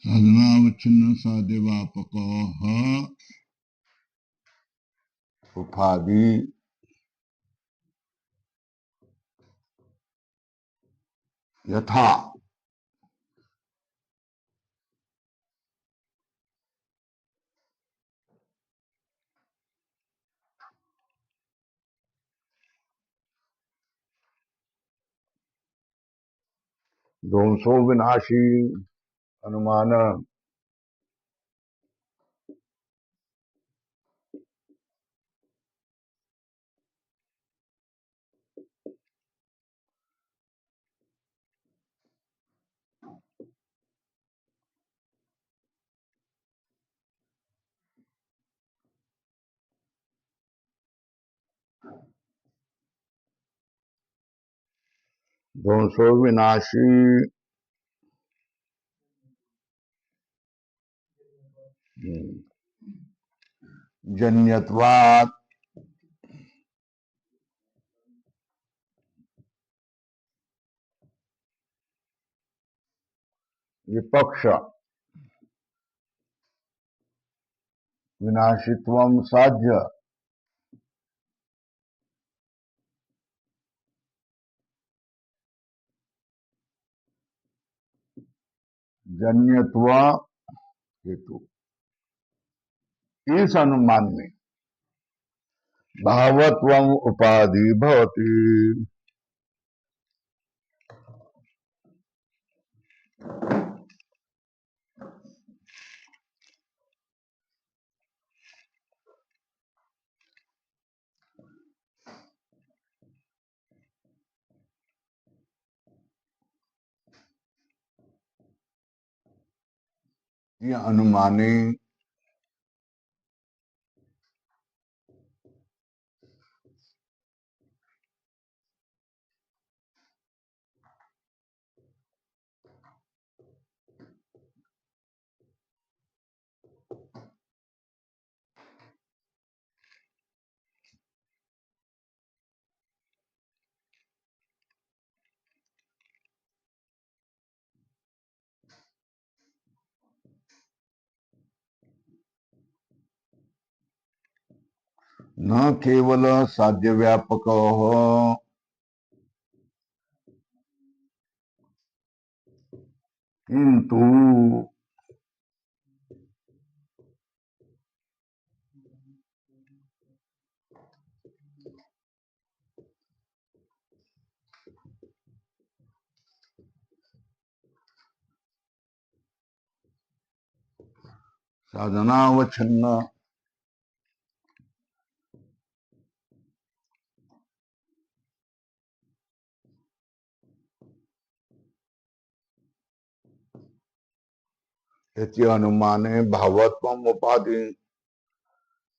साधनावच्छिन्न साध्यव्यापक उपाधि यथा ध्वंसो विनाशी अनुमान ध्वंसो विनाशी जन्यत्वात् विपक्ष विनाशित्वम साध्य जन्यत्व हेतु इस अनुमान में भावत्वम उपाधि भवति। ये अनुमाने न केवल साध्य व्यापक किंतु साधनावच्छिन्न इति अनुमाने भावत्वम उपाधि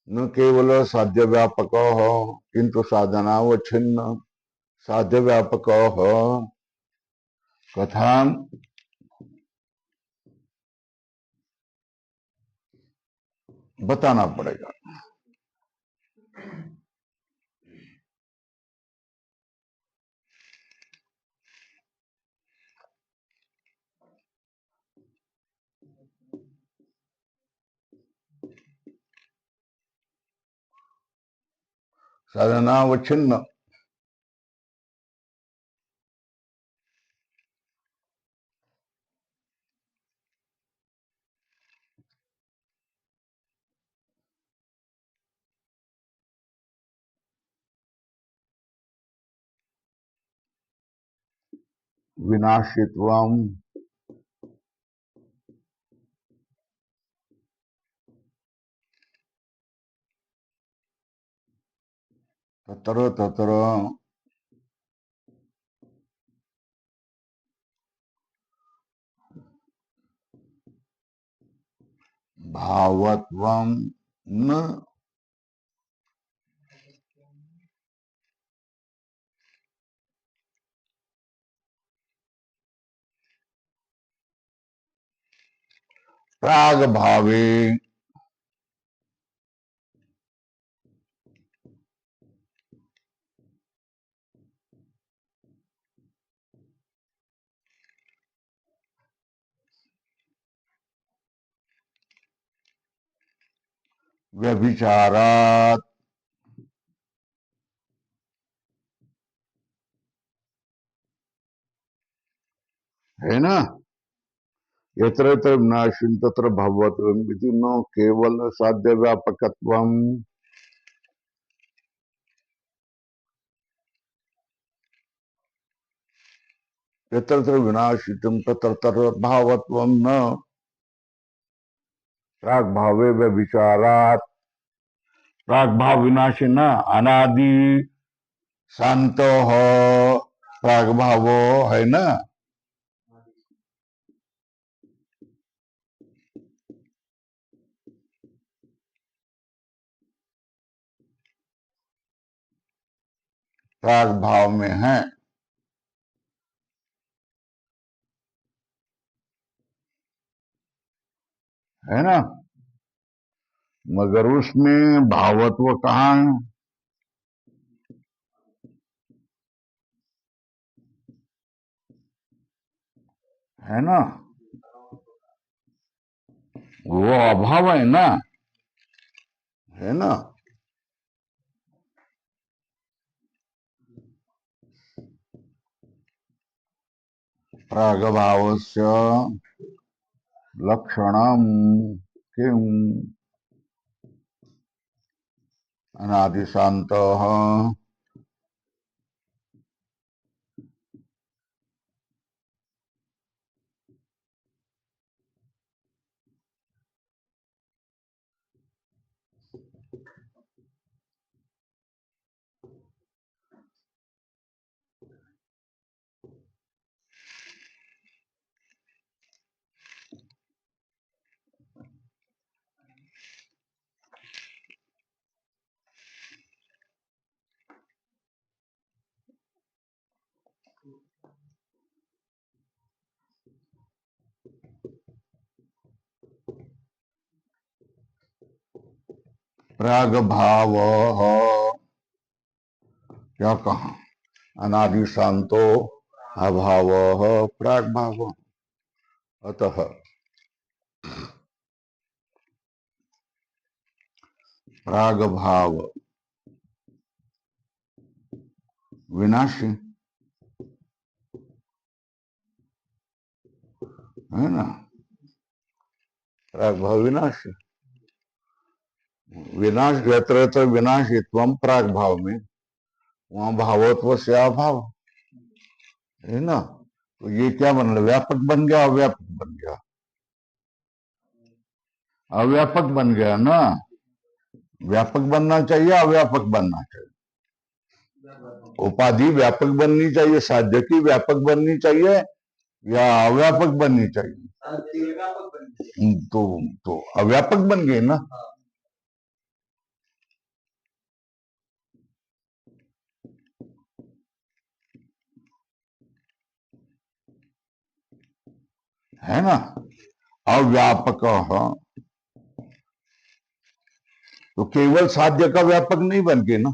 न केवल साध्य व्यापक किंतु साधनावच्छिन्न साध्य व्यापक कथान बताना पड़ेगा। साधनावच्छिन्न विनाशित्वम तत्र तत्र भावत्वम न प्राग भावे। व्यभिचारात, है ना। यत्र यत्र विनाशिन तत्र भगवत्वम इति न केवल साध्य व्यापकत्वम। यत्र यत्र विनाशितम तत्र तत्र भावत्वम न प्राग भावे व्यभिचारात। प्राग भाव विनाशी न अनादि शांत हो प्राग भावो, है ना। प्राग भाव में है ना। मगर उसमें भावत्व कहाँ है ना। वो अभाव है ना, है ना। प्राग भावस्य लक्षणम किम अनादि शांत। प्राग भाव क्या कहा, अनादि शांतो अभाव प्राग भाव। अतः प्राग भाव विनाशी, है ना। प्राग भाव विनाशी, विनाश यत्र यत्र विनाशित्वम प्राग भाव में, वहां भावत्व से अभाव, है ना। तो ये क्या बन गया, व्यापक बन गया, अव्यापक बन गया। अव्यापक बन गया ना। व्यापक बनना चाहिए, अव्यापक बनना चाहिए। उपाधि व्यापक बननी चाहिए, साध्य की व्यापक बननी चाहिए या अव्यापक बननी चाहिए। तो अव्यापक बन गए ना, है ना। अव्यापक तो केवल साध्य का व्यापक नहीं बन गए ना।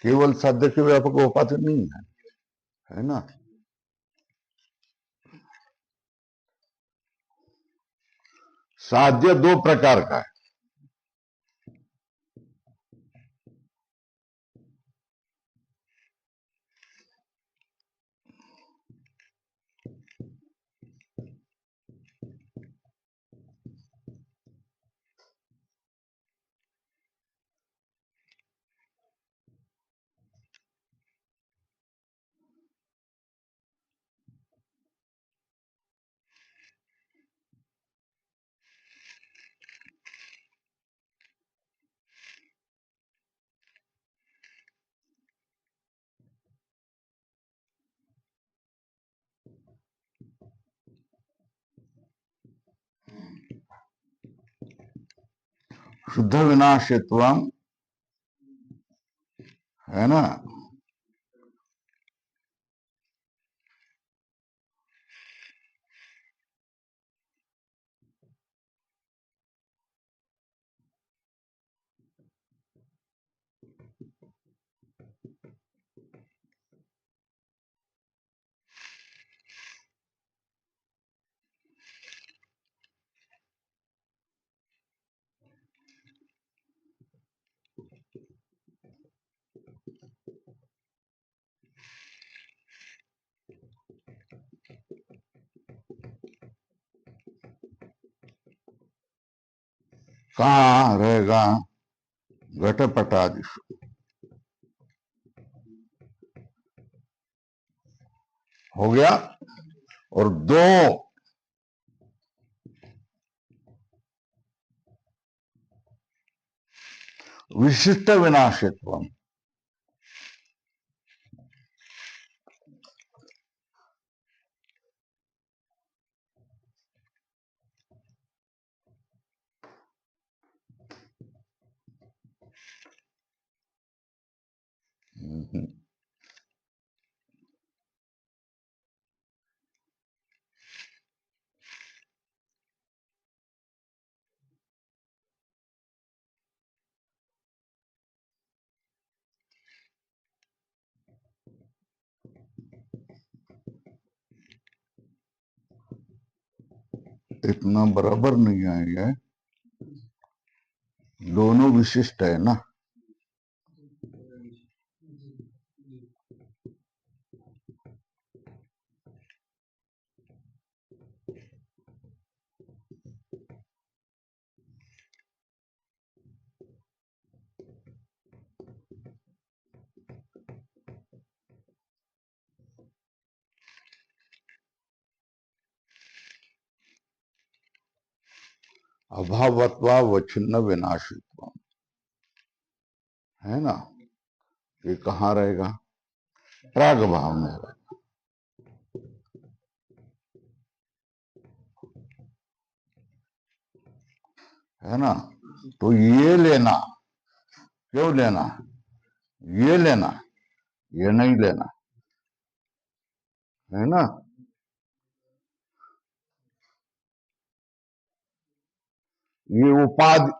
केवल साध्य के व्यापक उपाधि नहीं है, है ना। साध्य दो प्रकार का है। शुद्ध विनाशित्व है ना, कहाँ रहेगा? घटपटादिषु। हो गया। और दो विशिष्ट विनाशित्व, इतना बराबर नहीं आएगा। दोनों विशिष्ट है ना। अभावत्वा वच्छिन्न विनाशित्व है ना। ये कहाँ रहेगा? प्राग भाव में रहेगा, है ना। तो ये लेना, क्यों लेना? ये लेना, ये नहीं लेना, है ना। ये उपाधि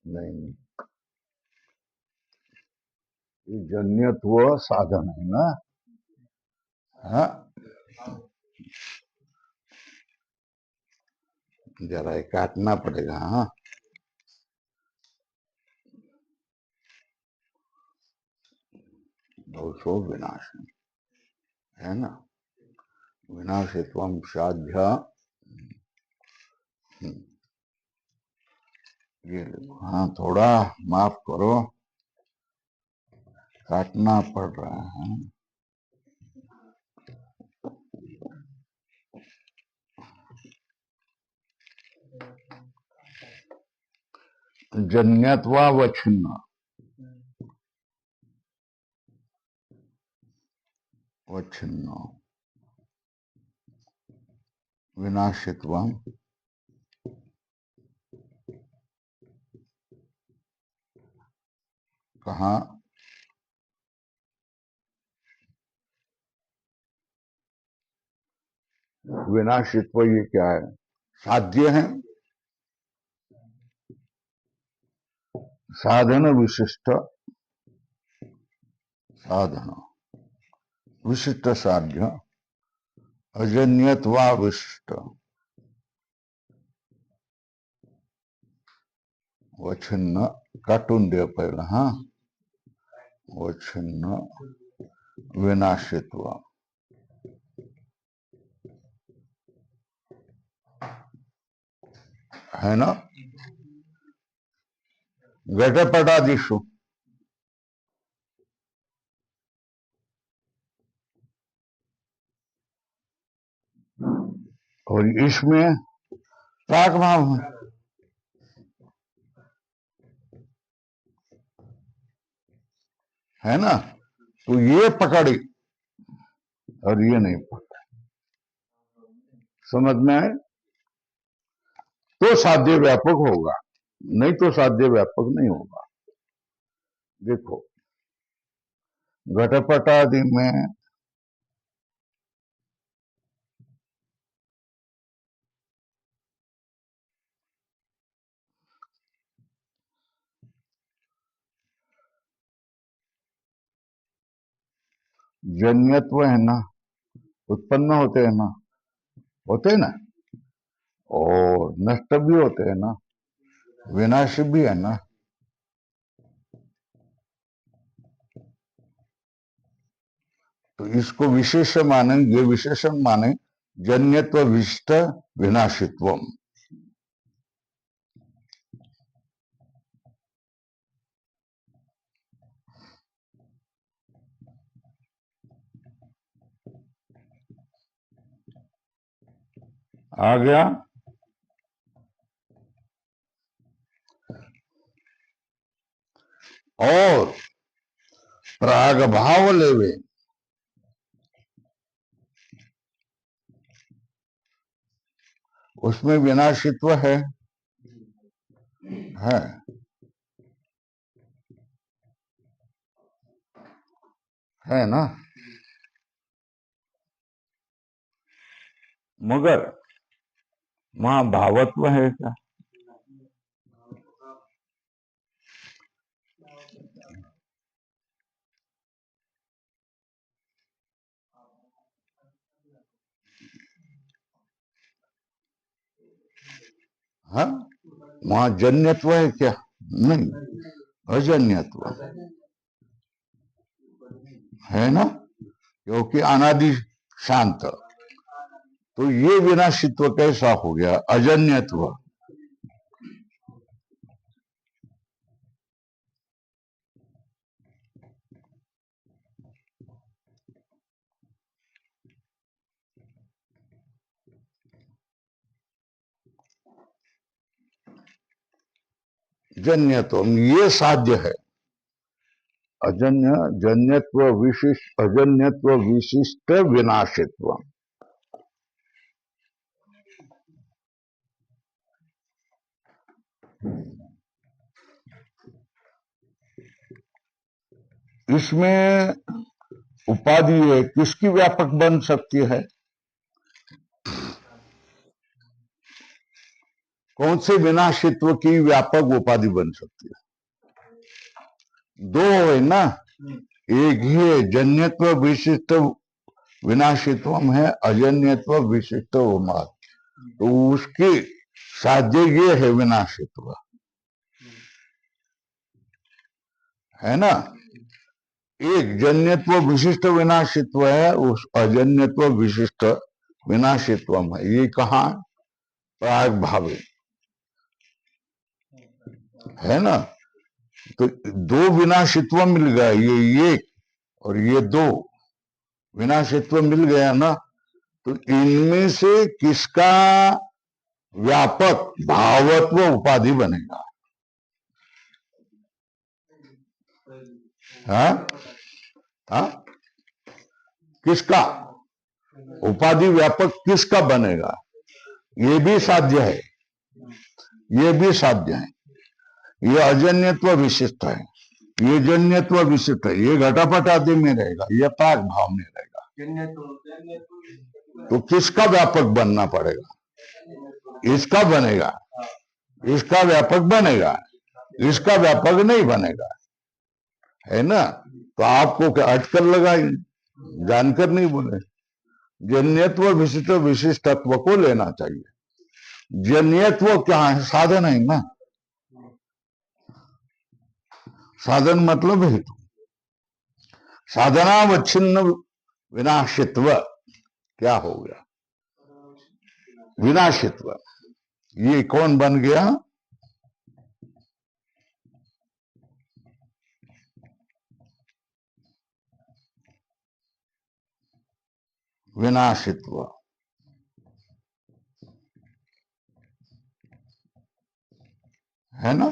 नहीं, ये जन्यत्व साधन है ना। हाँ, जरा ये काटना पड़ेगा। हाँ, दोषो विनाश है ना। विनाशित्वम साध्य। ये लिखो। हाँ, थोड़ा माफ करो, काटना पड़ रहा है। जन्यत्वा वच्छिन्न, वच्छिन्न विनाशित्वम, कहा? विनाशित्व ये क्या है? साध्य है। साधन विशिष्ट साधन विशिष्ट साध्य अजन्यत्वा विशिष्ट वछिन्न काटून दे पहिला हा वछिन्न विनाशित्व है ना घटपटादिषु और इसमें प्राग भाव है ना, तो ये पकड़ी और ये नहीं पकड़ी, समझ में आए? तो साध्य व्यापक होगा, नहीं तो साध्य व्यापक नहीं होगा। देखो घटपट आदि में जन्यत्व है ना, उत्पन्न होते हैं ना, होते हैं ना, और नष्ट भी होते हैं ना, विनाश भी है ना। तो इसको विशेष माने, ये विशेषण माने जन्यत्व विशिष्ट विनाशित्व। आ गया? और प्राग भाव लेवे, उसमें विनाशित्व है ना, मगर वहां भावत्व है क्या? हाँ, वहां जन्यत्व है क्या? नहीं, अजन्यत्व है ना, क्योंकि अनादि शांत। तो ये विनाशित्व कैसा हो गया? अजन्यत्व। जन्यत्व ये साध्य है। अजन्य जन्यत्व विशिष्ट अजन्यत्व विशिष्ट विनाशित्व। इसमें उपाधि है, किसकी व्यापक बन सकती है? कौन से विनाशित्व की व्यापक उपाधि बन सकती है? दो है ना, एक ही जन्यत्व विशिष्ट विनाशित्व है, अजन्यत्व विशिष्ट उन्माद। तो उसकी साध्य ये है विनाशित्व, है ना। एक जन्यत्व विशिष्ट विनाशित्व है, उस अजन्यत्व विशिष्ट विनाशित्व है। ये कहाँ? प्राग भावे, है ना। तो दो विनाशित्व मिल गया, ये एक और ये दो विनाशित्व मिल गया ना। तो इनमें से किसका व्यापक भावत्व उपाधि बनेगा? हाँ हाँ, किसका उपाधि व्यापक किसका बनेगा? ये भी साध्य है, ये भी साध्य है। ये अजन्यत्व विशिष्ट है, ये जन्यत्व विशिष्ट है। ये घटापट आदि में रहेगा, ये प्राग भाव में रहेगा। तो किसका व्यापक बनना पड़ेगा? इसका बनेगा, इसका व्यापक बनेगा। इसका व्यापक नहीं बनेगा, है ना। तो आपको क्या अटकल लगाई, जानकर नहीं बोले। जन्यत्व विशिष्ट विशिष्टत्व को लेना चाहिए। जन्यत्व क्या है? साधन है ना। साधन मतलब हेतु। साधनावच्छिन्न विनाशित्व क्या हो गया? विनाशित्व। ये कौन बन गया? विनाशित्व, है ना।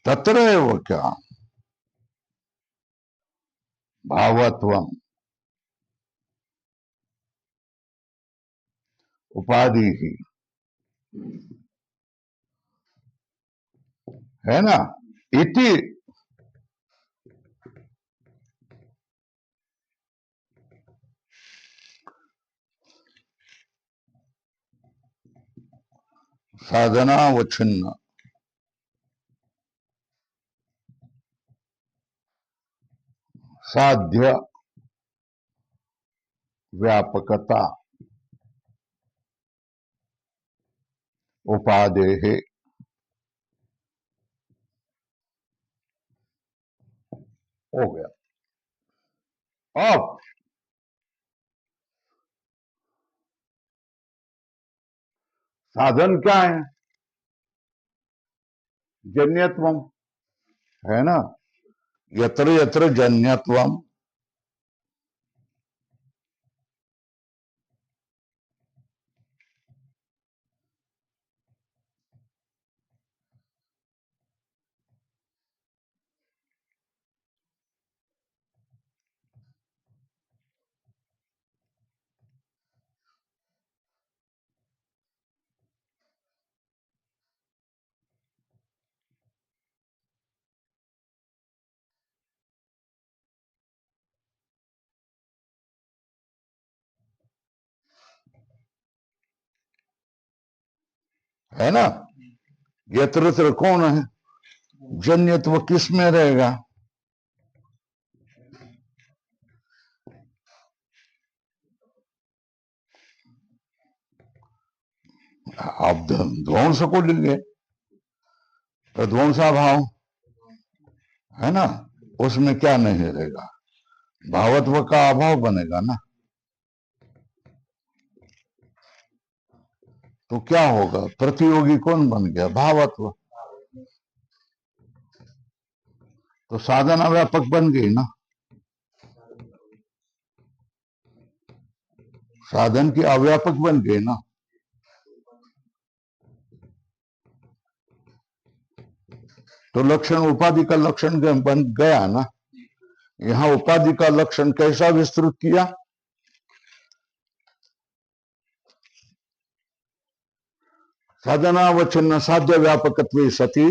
तत्र एव क्या भावत्वम उपाधि ही, है ना। इति साधनावच्छिन्न साध्य व्यापकता उपादेः हो गया। अब साधन क्या है? जन्यत्वम, है ना। यत्र यत्र जन्यत्वम, है ना। यत्र यत्र कौन है? जन्यत्व किस में रहेगा? आप ध्वंस को लेंगे तो ध्वंसा भाव, है ना। उसमें क्या नहीं रहेगा? भावत्व का अभाव बनेगा ना। तो क्या होगा? प्रतियोगी कौन बन गया? भावत्व। तो साधन अव्यापक बन गई ना। साधन की अव्यापक बन गई ना। तो लक्षण उपाधि का लक्षण बन गया ना। यहां उपाधि का लक्षण कैसा विस्तृत किया? साधनावच्छिन्न साध्य व्यापकत्वे सति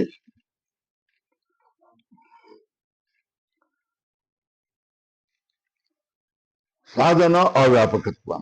साधन अव्यापकत्व।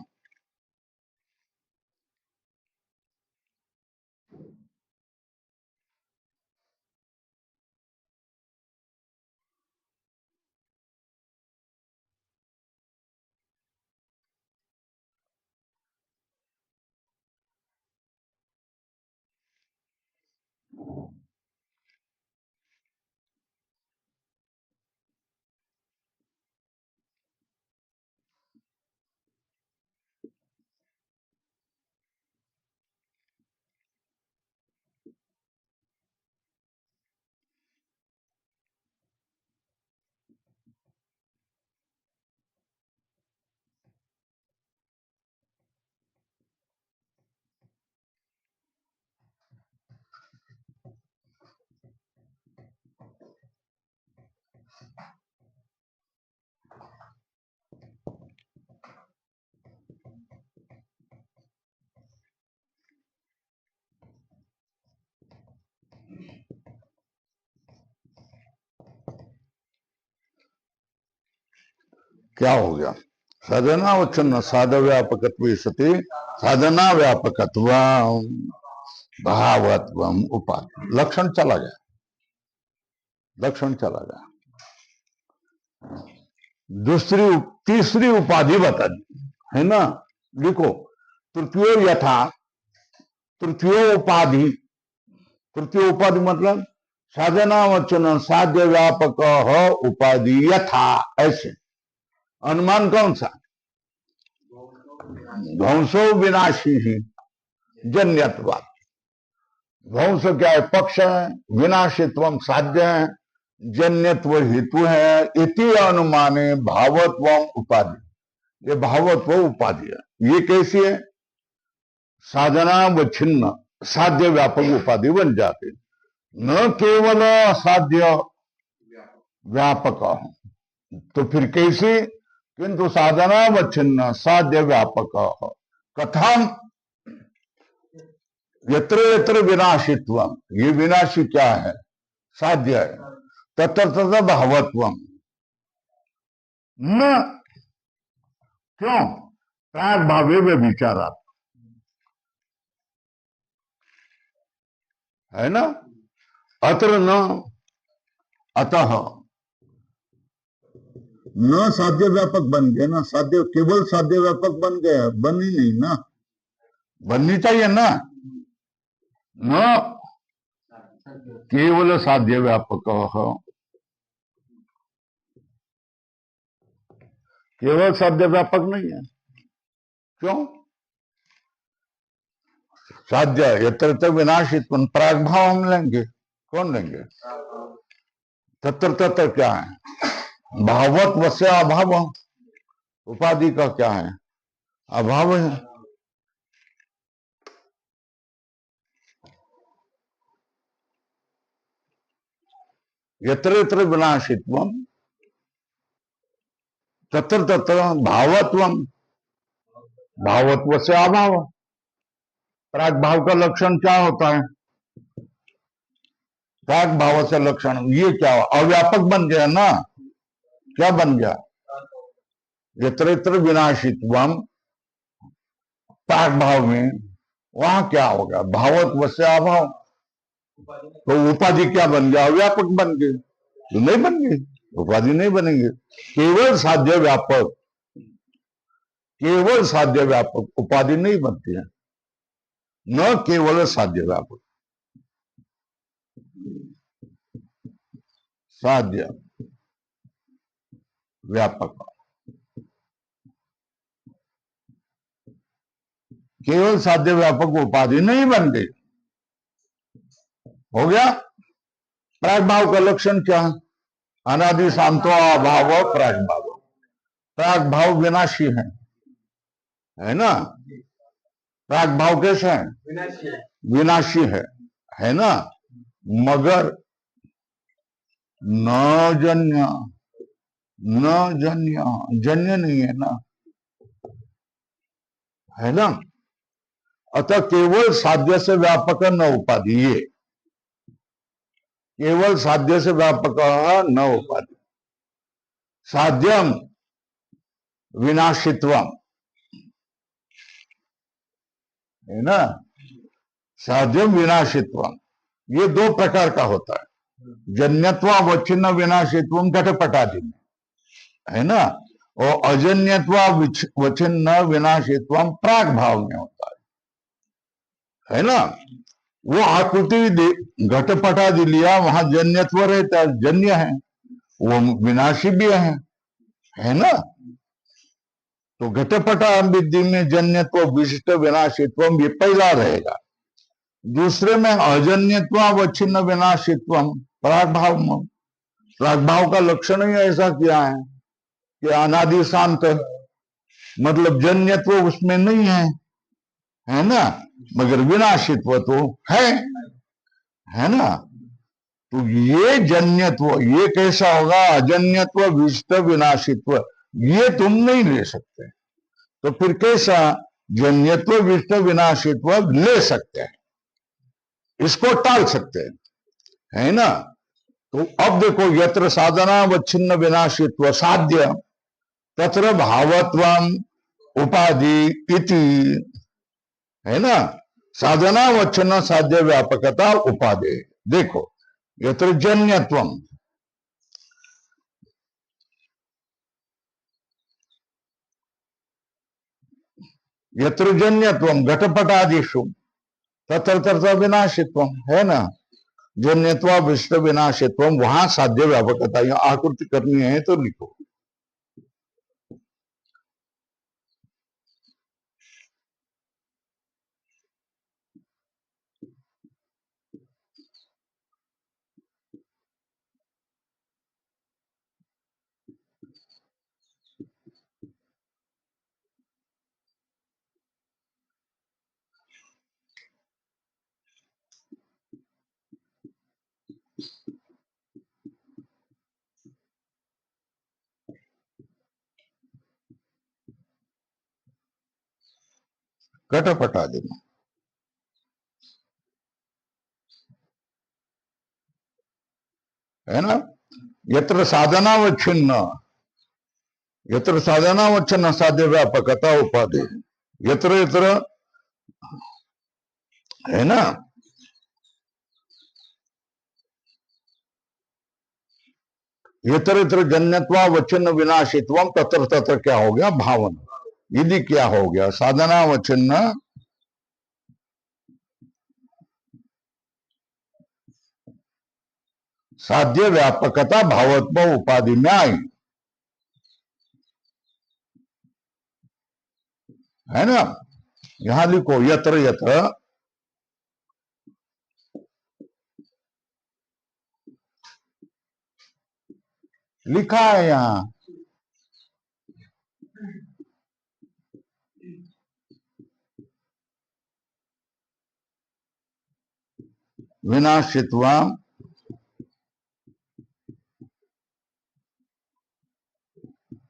क्या हो गया? साधनावच्छिन्न साध्य व्यापकत्वे सति साधना व्यापकत्व भावत्व उपाधि, लक्षण चला गया, लक्षण चला गया। तीसरी उपाधि बता दी है ना, लिखो तृतीय यथा, तृतीय उपाधि, तृतीय उपाधि मतलब साधना वचन साध्य व्यापक उपाधि यथा, ऐसे अनुमान कौन सा, ध्वंसो विनाशी ही जन्यत्वात्, ध्वंस क्या है, पक्ष है, विनाशित्व साध्य है, जन्यत्व हेतु है, इति अनुमाने भावत्व उपाधि, ये भावत्व उपाधि है। ये कैसी है, साधना व छिन्न साध्य व्यापक उपाधि बन जाते, न केवल साध्य व्यापक, तो फिर कैसे, किंतु साधना व छिन्न साध्य व्यापक कथम, यत्र यत्र विनाशित्व, ये विनाशी क्या है, साध्य है, तत्र तत्र भावत्व न, क्यों, प्राग भावे में विचारा है ना, अत्र न, अतः न साध्य व्यापक बन गए ना, साध्य केवल साध्य व्यापक बन गया, बनी नहीं ना, बननी चाहिए ना, न केवल साध्य व्यापक, केवल साध्य व्यापक नहीं है, क्यों, साध्य यत्र तत्र विनाशित, प्राग भाव हम लेंगे, कौन लेंगे, तत्र तत्र क्या है, भावत वस्य अभाव, उपाधि का क्या है, अभाव है, यत्र यत्र विनाशित्व तत्र तत्र भावत्व, भावत्व से अभाव, प्राग भाव का लक्षण क्या होता है, प्राग भाव से लक्षण ये क्या हुआ, अव्यापक बन गया ना, क्या बन गया, यत्र यत्र विनाशित्व प्राग भाव में, वहां क्या होगा, भावत्व से अभाव, तो उपाधि क्या बन गया, अव्यापक बन गए, तो नहीं बन गई, उपाधि नहीं बनेंगे, केवल साध्य व्यापक, केवल साध्य व्यापक उपाधि नहीं बनती है, न केवल साध्य व्यापक, साध्य व्यापक, केवल साध्य व्यापक उपाधि नहीं बन गई, हो गया। प्राग भाव का लक्षण क्या है, अनादि शांतो अभाव प्राग भाव, प्राग भाव विनाशी है ना, प्राग भाव कैसे है, विनाशी है ना, मगर न जन्य, न जन्य, जन्य नहीं है ना, है ना, अतः केवल साध्य से व्यापक न उपाधि, ये केवल साध्य से व्यापक न उपाधि, साध्यम विनाशित्वम है ना, साध्यम विनाशित्वम, ये दो प्रकार का होता है, जन्यत्व अवच्छिन्न विनाशित्व घटपटादि में है ना, और अजन्यत्व वचिन्न विनाशित्व प्राग भाव में होता है ना, वो आकृति घटपटादि लिया, वहां जन्यत्व रहता है, जन्य है, वो विनाशी भी है ना, तो घटपटा विधि में जन्यत्व विशिष्ट विनाशित्व ये पहला रहेगा, दूसरे में अजन्यत्व अवच्छिन्न विनाशित्व प्राग भाव में, प्राग भाव का लक्षण ही ऐसा किया है कि अनादि शांत, मतलब जन्यत्व उसमें नहीं है ना, मगर विनाशित्व तो है ना, तो ये जन्यत्व ये कैसा होगा, अजन्यत्व विशिष्ट विनाशित्व ये तुम नहीं ले सकते, तो फिर कैसा जन्यत्व विशिष्ट विनाशित्व ले सकते हैं, इसको टाल सकते है ना, तो अब देखो यत्र साधना वच्छिन्न विनाशित्व साध्य तत्र भावत्वम उपाधि इति है ना। साधनावच्छिन्न साध्य व्यापकता उपाधि। देखो यत्र जन्यत्वम, यत्र जन्यत्वम घटपटादिषु तत्र तत्र विनाशित्वम, है ना। जन्यत्वा विशिष्ट विनाशित्वम, वहां साध्य व्यापकता। यहां आकृति करनी है तो लिखो। घटपटादि, है ना। यत्र साधनावच्छिन्न, यत्र साधनावच्छिन्न साध्य व्यापकता उपाधि, यत्र यत्र, है ना। यत्र यत्र जन्यत्वावच्छिन्न विनाशित्वम, तत्र तत्र क्या हो गया, भावन। यदि क्या हो गया, साधनावच्छिन्न साध्य व्यापकता भावत्व उपाधि में आई, है ना। यहां लिखो यत्र यत्र, लिखा है यहां, विनाशित्वा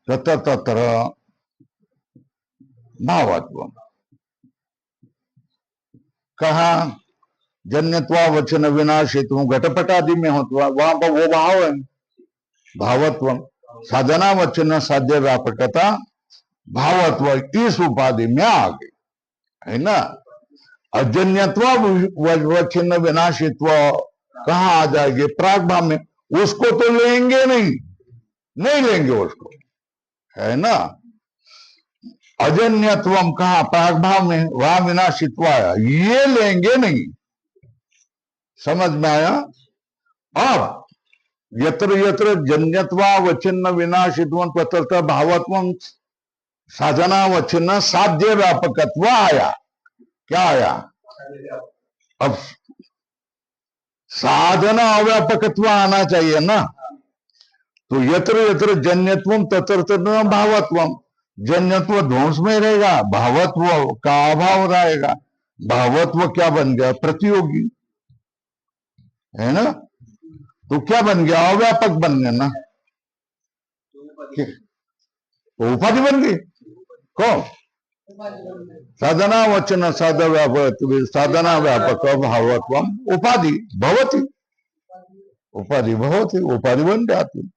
तत्र तत्र भावत्व। कहा जन्यत्वावच्छिन्न विनाशित्व घटपटादि में होता, वहां पर वो भाव है, भावत्व। साधनावच्छिन्न साध्य व्यापकता भावत्व इस उपाधि में आ गई, है ना। अजन्यत्वावच्छिन्न विनाशित्व कहाँ आ जाएगी, प्राग भाव में। उसको तो लेंगे नहीं, नहीं लेंगे उसको, है ना। अजन्यत्वम कहा, प्राग भाव में, वहां विनाशित्व आया, ये लेंगे नहीं। समझ में आया। अब यत्र यत्र जन्यत्वावच्छिन्न विनाशित्वम तत्र भावत्वम साधनावच्छिन्न साध्य व्यापकत्व आया। क्या आया, अब साधना अव्यापकत्व आना चाहिए ना। तो यत्र यत्र जन्यत्वम तत्र तत्र भावत्वम, जन्यत्व ध्वंस में रहेगा, भावत्व का अभाव रहेगा। भावत्व क्या बन गया, प्रतियोगी, है ना। तो क्या बन गया, अव्यापक बन गया ना, तो उपाधि बन गई। कौन, साधनावच्छिन्न साध व्यापक, साधना व्यापक भावत्वम उपाधि भवती, उपाधि भवती, उपाधि बन जाती।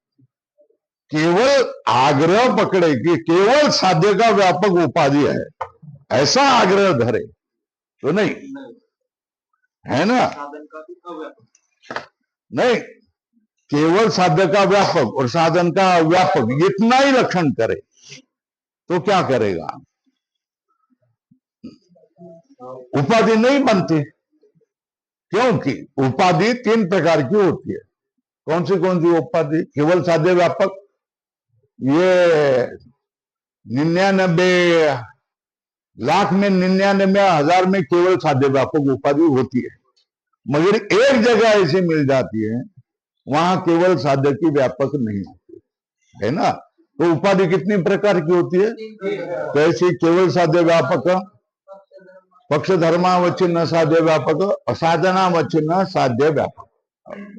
केवल आग्रह पकड़े कि केवल साध्य का व्यापक उपाधि है, ऐसा आग्रह धरे तो नहीं, है ना। नहीं, केवल साध्य का व्यापक और साधन का व्यापक इतना ही लक्षण करे तो क्या करेगा, उपाधि नहीं बनती। क्योंकि उपाधि तीन प्रकार की होती है। कौन सी उपाधि, केवल साध्य व्यापक, ये 99 लाख में 99,000 में केवल साध्य व्यापक उपाधि होती है। मगर एक जगह ऐसी मिल जाती है वहां केवल साध्य की व्यापक नहीं होती, है ना। तो उपाधि कितनी प्रकार की होती है, तो ऐसी केवल साध्य व्यापक, पक्ष धर्मावच्छिन्न साध्य व्यापक, असाधनावच्छिन्न साध्य व्यापक।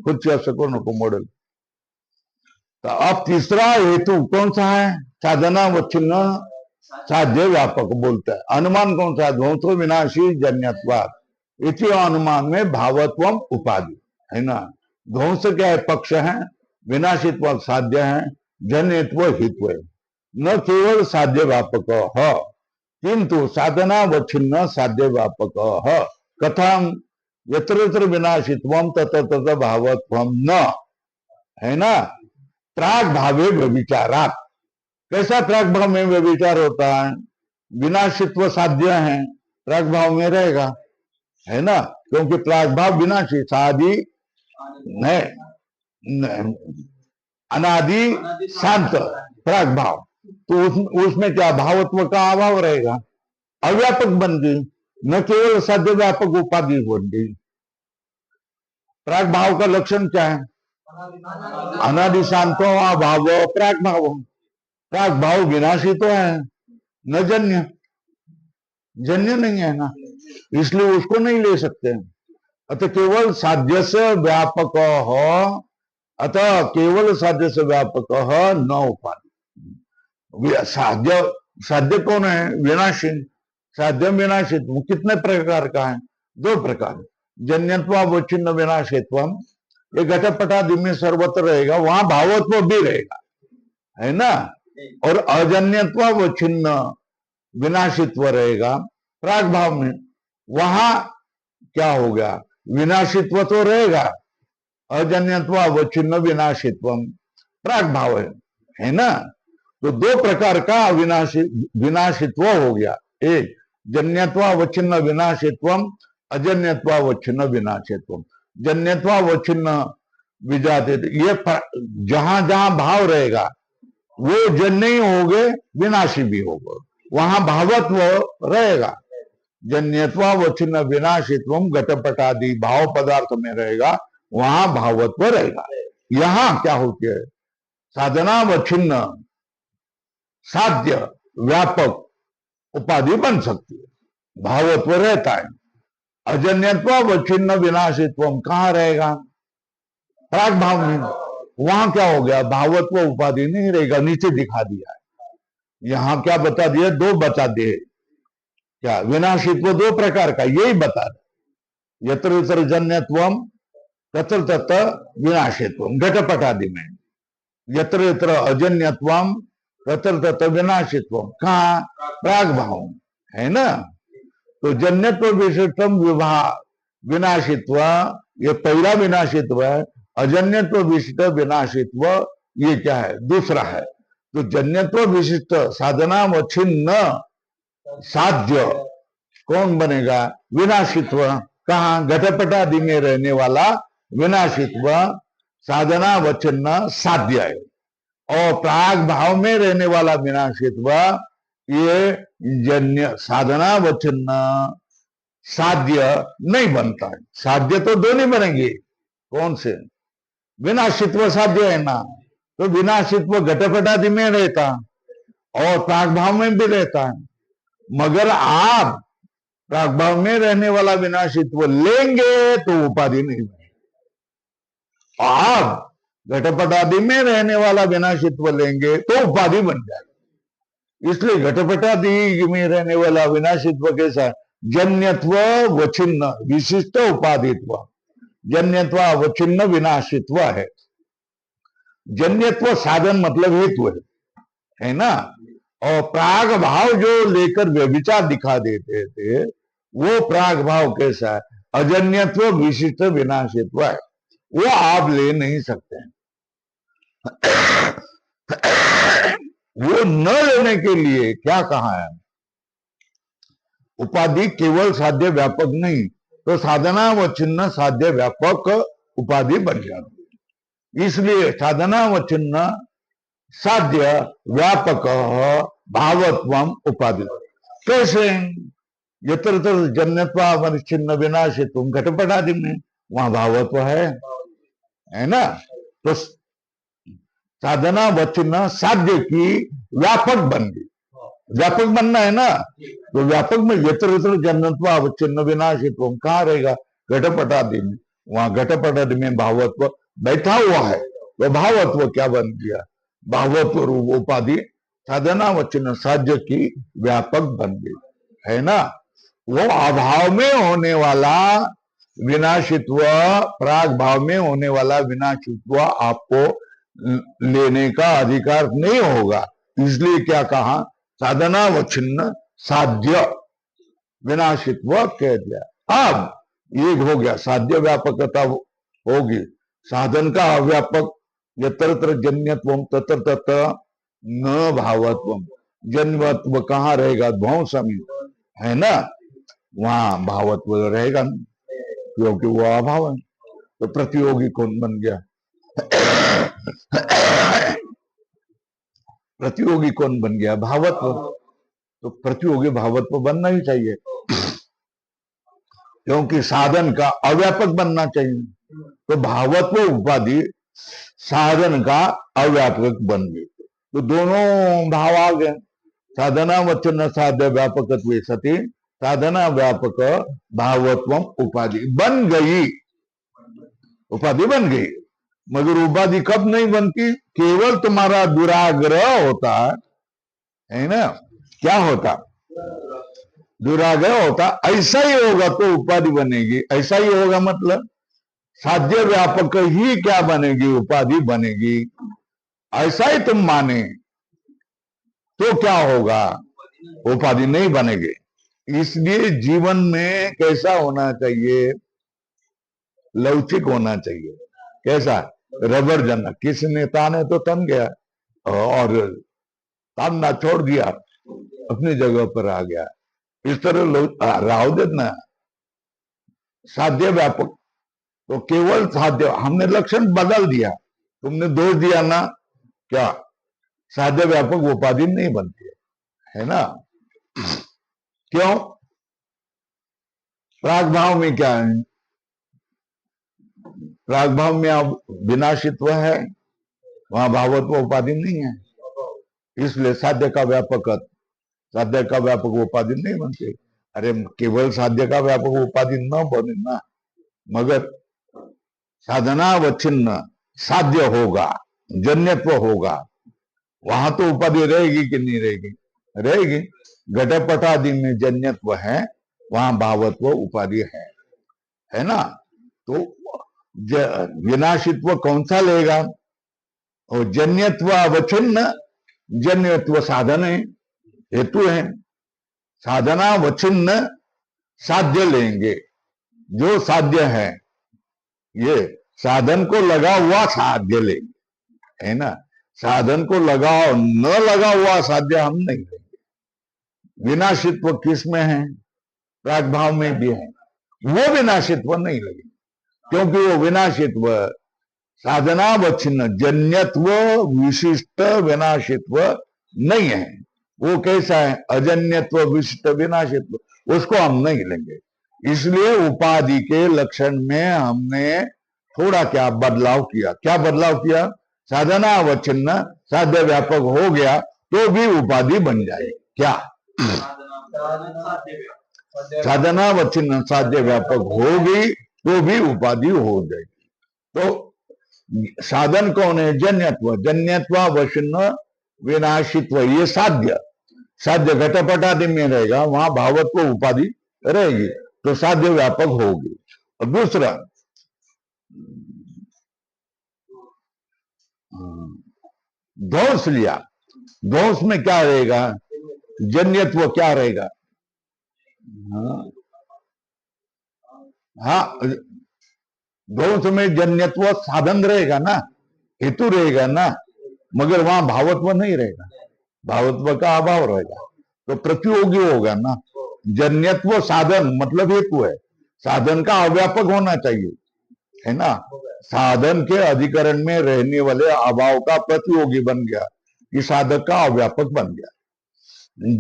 खुद से सको नको मॉडल। तो अब तीसरा हेतु कौन सा है, साधनावच्छिन्न साध्य व्यापक बोलता है। अनुमान कौन सा, ध्वंसो विनाशी जन्यत्वात्, इसी अनुमान में भावत्वम उपाधि, है ना। ध्वंस क्या है, पक्ष है, विनाशित्व साध्य है, जन्यत्व हित्व है। न केवल साध्य व्यापक, किंतु साधनावच्छिन्न साध्य व्यापक कथम यत्र यत्र विनाशित्वम तत्र तत्र भावत्वम न, है ना। प्राग भावे व्यभिचारात, कैसा प्राग भाव में व्यभिचार होता है? विनाशित्व साध्य है, प्राग भाव में रहेगा, है ना, क्योंकि प्राग भाव विनाशी, शादी नहीं, अनादि शांत प्राग भाव, तो उसमें क्या भावत्व का अभाव रहेगा, अव्यापक बन गई, न केवल साध्य व्यापक उपाधि बन गई। प्राग भाव का लक्षण क्या है? अनादि शांतो अभाव प्राग भाव। प्राग भाव विनाशी तो है, न जन्य, जन्य नहीं है ना, इसलिए उसको नहीं ले सकते। अतः केवल साध्य से व्यापक हो, अतः केवल साध्य से व्यापक न उपाधि। साध्य, साध्य कौन है? विनाशी। साध्य विनाशित कितने प्रकार का है? दो प्रकार, जन्यत्वावच्छिन्न विनाशित्व, ये घटपटादि में सर्वत्र रहेगा, वहां भावत्व भी रहेगा, है ना, और अजन्यत्वावच्छिन्न विनाशित्व रहेगा प्राग भाव में, वहां क्या हो गया? विनाशित्व तो रहेगा, अजन्यत्वावच्छिन्न विनाशित्व प्राग भाव है ना। तो दो प्रकार का विनाशित्व हो गया, एक जन्यत्वावच्छिन्न विनाशित्वम, अजन्यत्वावच्छिन्न विनाशित्वम। जन्यत्वावच्छिन्न विजात, ये जहां जहां भाव रहेगा वो जन्य ही होगे, विनाशी भी होगा, वहां भावत्व रहेगा। जन्यत्वावच्छिन्न विनाशित्वम घटपटादि भाव पदार्थ में रहेगा, वहां भावत्व रहेगा। यहां क्या होती है? साधनावच्छिन्न साध्य व्यापक उपाधि बन सकती है, भावत्व रहता है। अजन्यत्वावच्छिन्न विनाशित्व कहां रहेगा? प्राग भाव में, वहां क्या हो गया? भावत्व उपाधि नहीं रहेगा, नीचे दिखा दिया है। यहां क्या बता दिया? दो बता दिए, क्या? विनाशित्व दो प्रकार का, यही बता दे, यत्र यत्र जन्यत्वम तत्र तत्र विनाशित्वम घटपटादि में, यत्र यत्र अजन्यत्वम तत्र तत्र विनाशित्वम कहा? प्राग भाव, है ना। तो जन्यत्व विशिष्टम विभाग विनाशित्व, ये पहला विनाशित्व है। अजन्यत्व विशिष्ट विनाशित्व ये क्या है? दूसरा है। तो जन्यत्व विशिष्ट साधनावच्छिन्न साध्य कौन बनेगा? विनाशित्व। कहा? घटपटादि में रहने वाला विनाशित्व साधनावच्छिन्न साध्य है, और प्राग भाव में रहने वाला विनाशित्व ये जन्य साधनावच्छिन्न साध्य नहीं बनता है। साध्य तो दोनों बनेंगे, कौन से? विनाशित्व साध्य है ना, तो विनाशित्व घटपटादि में रहता और प्राग भाव में भी रहता है, मगर आप प्राग भाव में रहने वाला विनाशित्व लेंगे तो उपाधि नहीं बनेगी, आप घटपटादि में रहने वाला विनाशित्व लेंगे तो उपाधि बन जाएगी। इसलिए घटपटादि में रहने वाला विनाशित्व कैसा? जन्यत्व वच्छिन्न विशिष्ट उपाधित्व, जन्यत्व अवच्छिन्न विनाशित्व है। जन्यत्व साधन मतलब हेतु है ना, और प्राग भाव जो लेकर व्यभिचार दिखा देते थे वो प्राग भाव कैसा है? अजन्यत्व विशिष्ट विनाशित्व है, वो आप ले नहीं सकते हैं। वो न लेने के लिए क्या कहा है? उपाधि केवल साध्य व्यापक नहीं, तो साधनावच्छिन्न साध्य व्यापक उपाधि बन जाती। इसलिए साधनावच्छिन्न साध्य व्यापक भावत्वम उपाधि। कैसे? यत्र यत्र जन्यत्वावच्छिन्न विनाशित्वम घटपटादि में, वहां भावत्व है ना। तो साधनावच्छिन्न साध्य की व्यापक बन गई, व्यापक बनना है ना, तो व्यापक में यत्र यत्र जन्यत्वावच्छिन्न विनाशित्वम कहां रहेगा? घटपटादि में, वहां घटपटादि में भावत्व बैठा हुआ है, तो भावत्व क्या बन गया? भावत्व रूप उपाधि साधनावच्छिन्न साध्य की व्यापक बन गई, है ना। वो अभाव में होने वाला विनाशित्व, प्राग भाव में होने वाला विनाशित्व आपको लेने का अधिकार नहीं होगा। इसलिए क्या कहा? साधनावच्छिन्न साध्य विनाशित्व कह दिया। अब ये हो गया, साध्य व्यापकता होगी, साधन का अव्यापक, यत्र जन्यत्व तत्र तत्र न भावत्व, जन्मत्व कहाँ रहेगा, ध्वंस है ना, वहां भावत्व रहेगा क्योंकि वो अभाव है। तो प्रतियोगी कौन बन गया? प्रतियोगी कौन बन गया? भावत्व। तो प्रतियोगी भावत्व बनना ही चाहिए क्योंकि साधन का अव्यापक बनना चाहिए। तो भावत्व उपाधि साधन का अव्यापक बन गई, तो दोनों भाव आ गए। साधना वचन साध्य व्यापक सती साधना व्यापक भावत्व उपाधि बन गई, उपाधि बन गई। मगर उपाधि कब नहीं बनती? केवल तुम्हारा दुराग्रह होता है ना, क्या होता? दुराग्रह होता, ऐसा ही होगा तो उपाधि बनेगी। ऐसा ही होगा मतलब साध्य व्यापक ही क्या बनेगी? उपाधि बनेगी। ऐसा ही तुम माने तो क्या होगा? उपाधि नहीं बनेगी। इसलिए जीवन में कैसा होना चाहिए? लवचिक होना चाहिए। कैसा? रबर जन्ना, किसने ताने तो तन गया और तानना छोड़ दिया, अपनी जगह पर आ गया। इस तरह राव देना साध्य व्यापक, तो केवल साध्य, हमने लक्षण बदल दिया, तुमने दोष दिया ना, क्या साध्य व्यापक उपाधि नहीं बनती है ना? क्यों? प्राग भाव में क्या है? प्राग भाव में अब विनाशित्व है, वहां भावत्व उपाधि नहीं है, इसलिए साध्य का व्यापक, साध्य का व्यापक उपाधि नहीं बनती। अरे केवल साध्य का व्यापक उपाधि न बने ना, मगर साधनावच्छिन्न साध्य होगा, जन्यत्व होगा, वहां तो उपाधि रहेगी कि नहीं रहेगी? रहेगी। घटपट आदि में जन्यत्व है, वहां भावत्व उपाधि है ना? तो विनाशित्व कौन सा लेगा? और जन्यत्व अवच्छिन्न, जन्यत्व साधन है, हेतु है। साधनावच्छिन्न साध्य लेंगे, जो साध्य है ये साधन को लगा हुआ साध्य लेंगे, है ना? साधन को लगाओ न लगा हुआ साध्य हम नहीं लेंगे। विनाशित्व किस में है? प्राग भाव में भी है, वो विनाशित्व नहीं लगेगा क्योंकि वो विनाशित्व साधनावच्छिन्न जन्यत्व विशिष्ट विनाशित्व नहीं है। वो कैसा है? अजन्यत्व विशिष्ट विनाशित्व, उसको हम नहीं लेंगे। इसलिए उपाधि के लक्षण में हमने थोड़ा क्या बदलाव किया? क्या बदलाव किया? साधनावच्छिन्न साध्य व्यापक हो गया तो भी उपाधि बन जाए। क्या? साधनावच्छिन्न साध्य व्यापक हो गई तो भी उपाधि हो जाएगी। तो साधन कौन है? जन्यत्व, जन्यत्वावच्छिन्न विनाशित्व, ये साध्य, साध्य घटपट आदि में रहेगा, वहां भावत्व उपाधि रहेगी, तो साध्य व्यापक होगी। और दूसरा ध्वंस लिया, ध्वंस में क्या रहेगा? जन्यत्व क्या रहेगा? हाँ, ध्वंस में जन्यत्व साधन रहेगा ना, हेतु रहेगा ना, मगर वहां भावत्व नहीं रहेगा, भावत्व का अभाव रहेगा, तो प्रतियोगी होगा ना। जन्यत्व साधन मतलब हेतु है, साधन का अव्यापक होना चाहिए, है ना? साधन के अधिकरण में रहने वाले अभाव का प्रतियोगी बन गया, कि साधक का अव्यापक बन गया।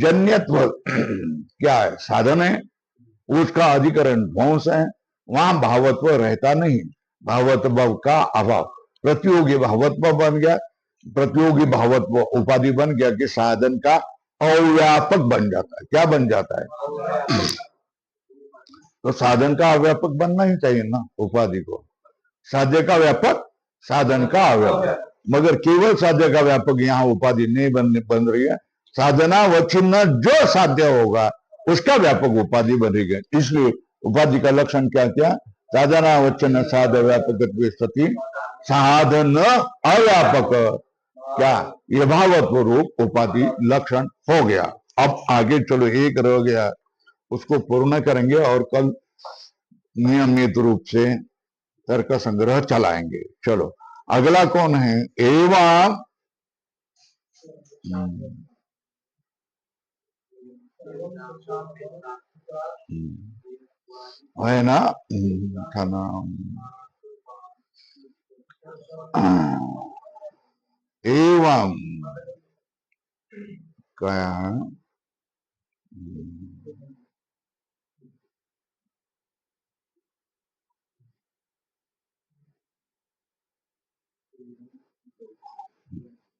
जन्यत्व क्या है? साधन है, उसका अधिकरण ध्वंस है, वहां भावत्व रहता नहीं, भावत्व का अभाव, प्रतियोगी भावत्व बन गया, प्रतियोगी भावत्व उपाधि बन गया कि साधन का अव्यापक बन जाता है। क्या बन जाता है? तो साधन का अव्यापक बनना ही चाहिए ना उपाधि को। साध्य का व्यापक, साधन का अव्यापक, मगर केवल साध्य का व्यापक यहाँ उपाधि नहीं बन रही है। साधनावच्छिन्न जो साध्य होगा उसका व्यापक उपाधि बनेगी। इसलिए उपाधि का लक्षण क्या क्या? साधनावच्छिन्न साध्य व्यापक सती साधन अव्यापक, क्या ये भावत्व रूप उपाधि लक्षण हो गया। अब आगे चलो, एक रह गया, उसको पूर्ण करेंगे और कल नियमित रूप से तर्क संग्रह चलाएंगे। चलो, अगला कौन है? एवं है ना, था ना, एवं क्या है?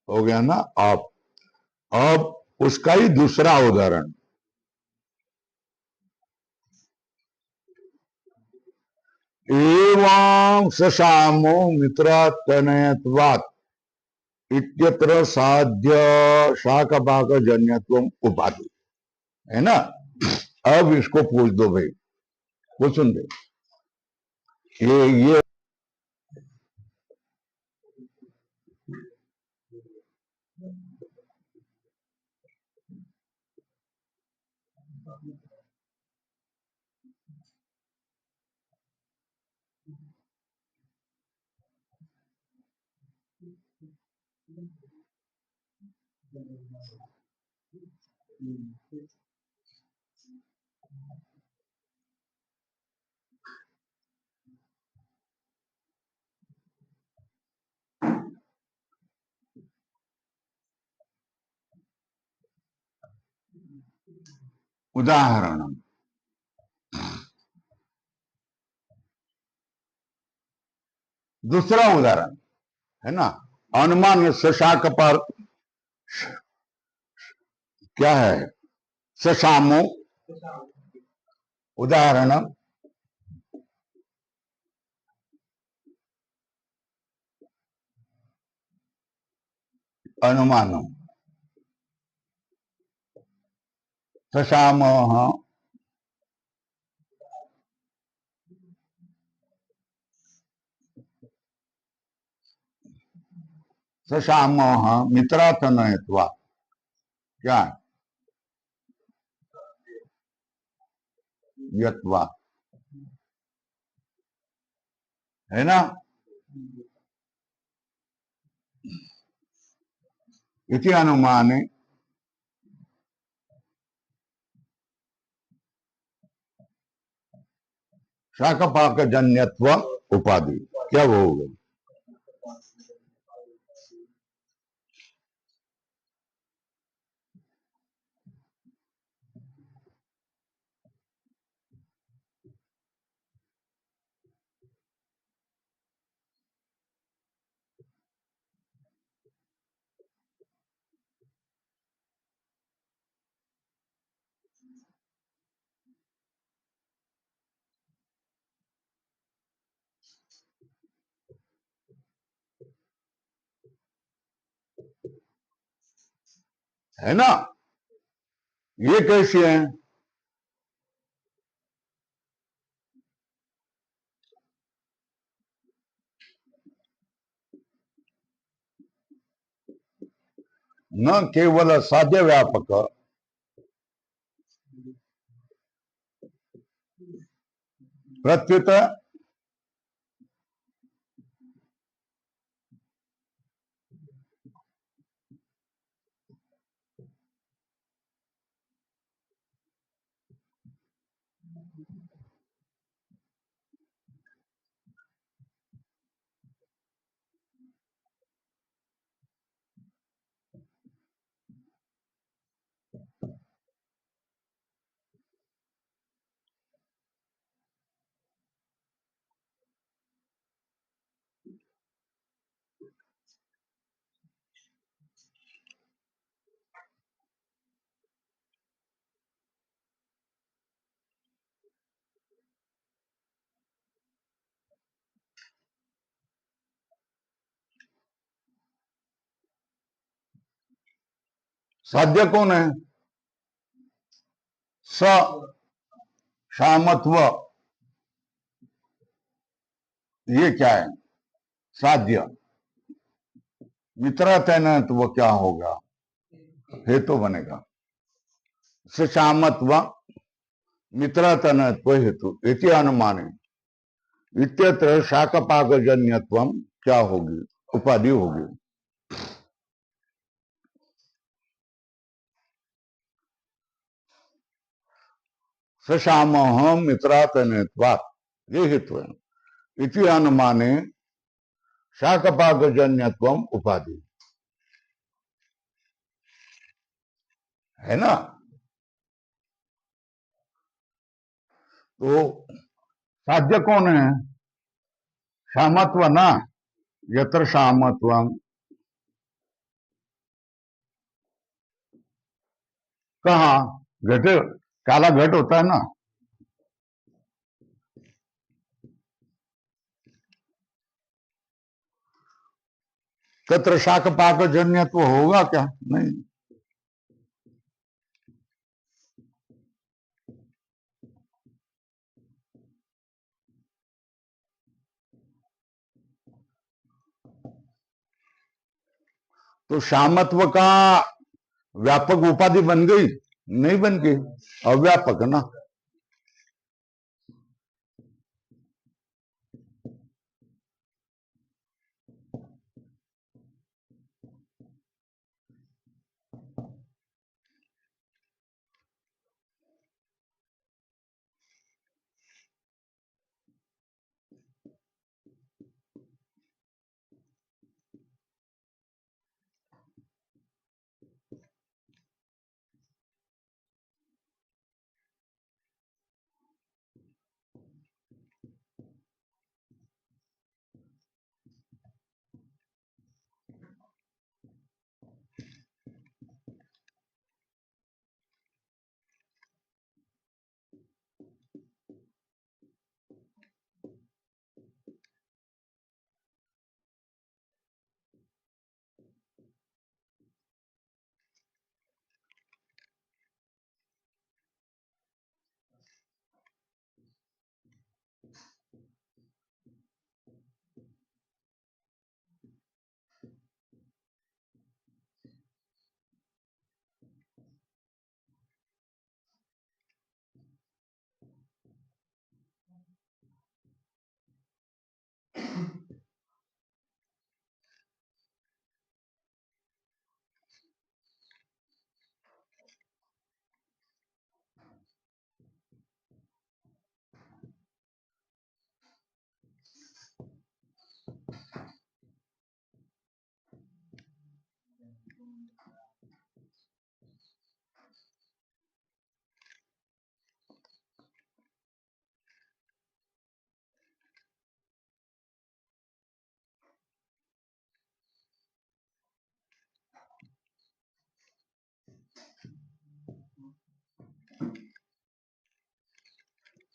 हो गया ना। अब उसका ही दूसरा उदाहरण, एवं सशामो मित्रातनयत्वात् इत्यत्र साध्य शाकपाक जन्यत्व उपाधि, है ना। अब इसको पूछ दो भाई, पूछूं दे, ये उदाहरण, दूसरा उदाहरण है ना। अनुमान शशाक पर क्या है? शशामो, उदाहरण अनुमान, शशाम, शशाम मित्रातनयत्वा, क्या यत्वा, है ना। इति अनुमाने शाकपाक जन्यत्व उपाधि, क्या वो होगा? है ना। ये कैसी है? न केवल साध्य व्यापक, प्रत्युत साध्य कौन है? स शामत्व, ये क्या है? साध्य। मित्रतन तो वो क्या होगा? हेतु बनेगा। सशामत्व मित्रतनत्व हेतु इति अनुमाने इत्यत्र शाकपाकजन्यत्व क्या होगी, उपाधि होगी। सशाम मित्रातनत्वात् ये हेतु है। इति अनुमाने शाकपाकजन्यत्व उपाधि है ना। तो साध्य कौन है? शामत्व ना। यत्र शामत्व कहा घट, काला घट होता है ना। तत्र शाक पाक जन्यत्व होगा क्या? नहीं। तो शामत्व का व्यापक उपाधि बन गई? नहीं बन गई, अव्यापक ना।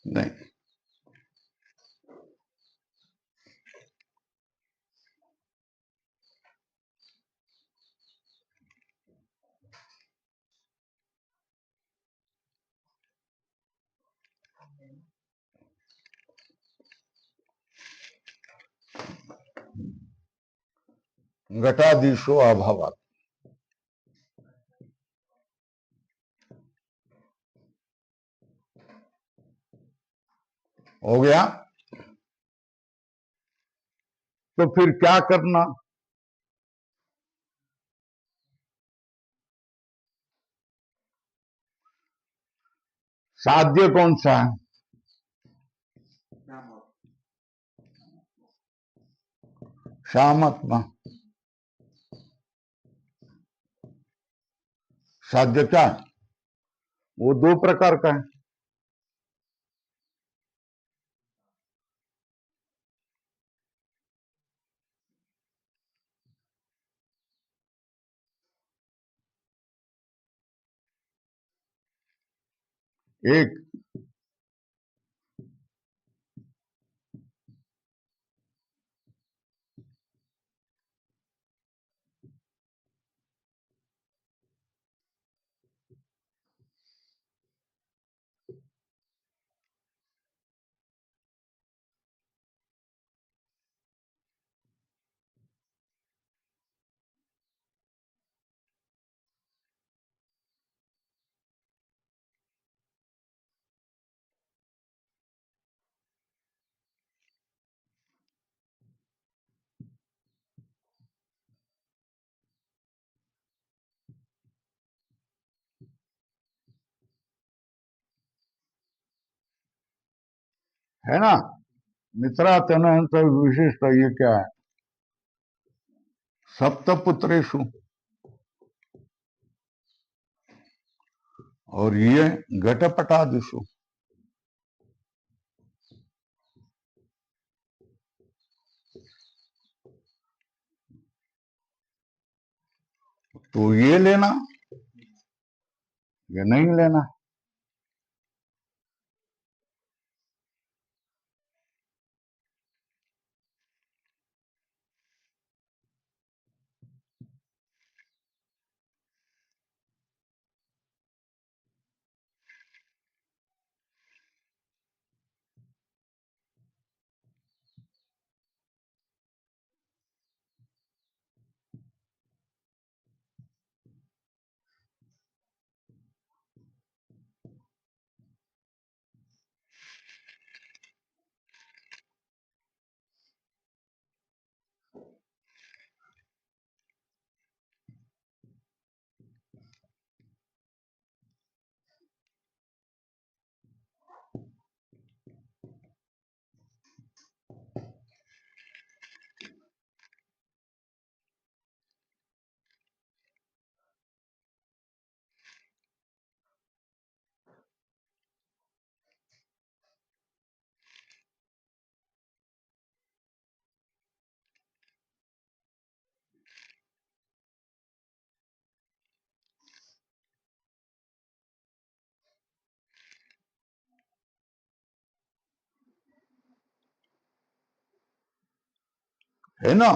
नहीं, घटादिशो अभाव हो गया। तो फिर क्या करना? साध्य कौन सा है? शामत्व। साध्य क्या है? वो दो प्रकार का है। एक है ना। मित्रा तनहंत विशिष्ट ये क्या है? सप्तपुत्रेषु, और ये घटपटादिषु। तो ये लेना, ये नहीं लेना। है ना।